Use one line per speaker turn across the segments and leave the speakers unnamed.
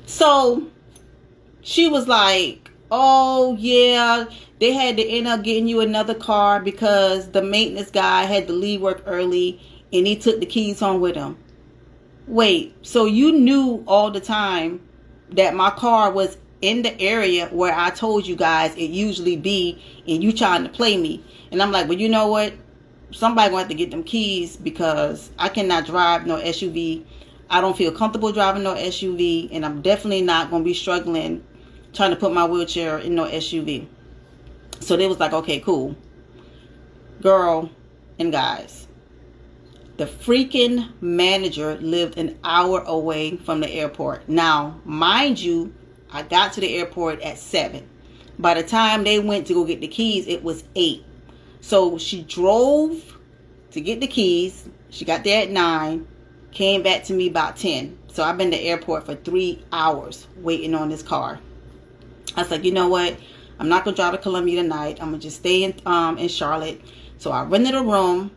So she was like, oh yeah, they had to end up getting you another car because the maintenance guy had to leave work early and he took the keys home with him. Wait, so you knew all the time that my car was in the area where I told you guys it usually be, and you trying to play me? And I'm like, well, you know what? Somebody gonna have to get them keys because I cannot drive no SUV. I don't feel comfortable driving no SUV, and I'm definitely not gonna be struggling trying to put my wheelchair in no SUV. So they was like, okay, cool. Girl and guys, the freaking manager lived an hour away from the airport. Now, mind you, I got to the airport at 7. By the time they went to go get the keys, it was 8. So she drove to get the keys. She got there at 9. Came back to me about 10. So I've been to the airport for 3 hours waiting on this car. I was like, you know what? I'm not going to drive to Columbia tonight. I'm going to just stay in Charlotte. So I rented a room,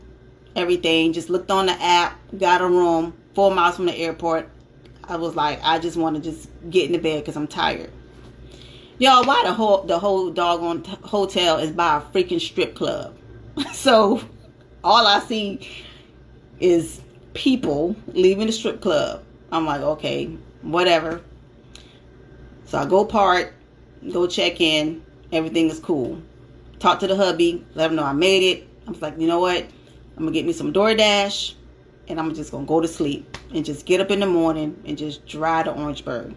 everything. Just looked on the app, got a room 4 miles from the airport. I was like, I just want to just get in the bed because I'm tired. Y'all, why the whole doggone hotel is by a freaking strip club? So all I see is people leaving the strip club. I'm like, okay, whatever. So I go park, go check in. Everything is cool. Talk to the hubby, let him know I made it. I was like, you know what? I'm going to get me some DoorDash, and I'm just going to go to sleep and just get up in the morning and just drive to Orangeburg.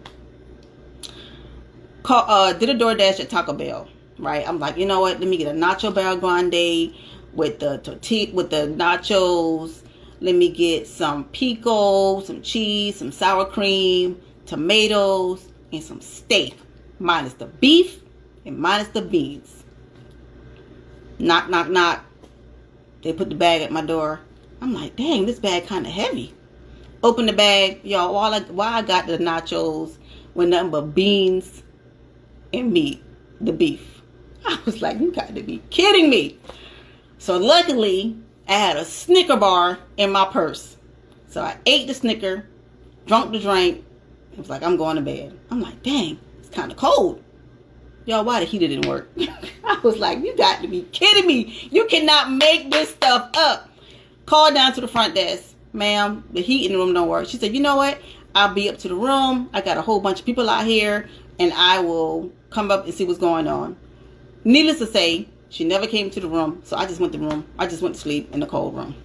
Did a DoorDash at Taco Bell, right? I'm like, you know what? Let me get a nacho barrel grande with the tortilla, with the nachos. Let me get some pico, some cheese, some sour cream, tomatoes, and some steak, minus the beef and minus the beans. Knock, knock, knock. They put the bag at my door. I'm like, dang, this bag kind of heavy. Open the bag, y'all. While I got the nachos with nothing but beans and meat, the beef. I was like, you got to be kidding me. So luckily, I had a Snicker bar in my purse. So I ate the Snicker, drunk the drink. It was like, I'm going to bed. I'm like, dang, it's kind of cold. Y'all, why the heater didn't work? I was like, you got to be kidding me. You cannot make this stuff up. Called down to the front desk. Ma'am, the heat in the room don't work. She said, you know what? I'll be up to the room. I got a whole bunch of people out here, and I will come up and see what's going on. Needless to say, she never came to the room, so I just went to the room. I just went to sleep in the cold room.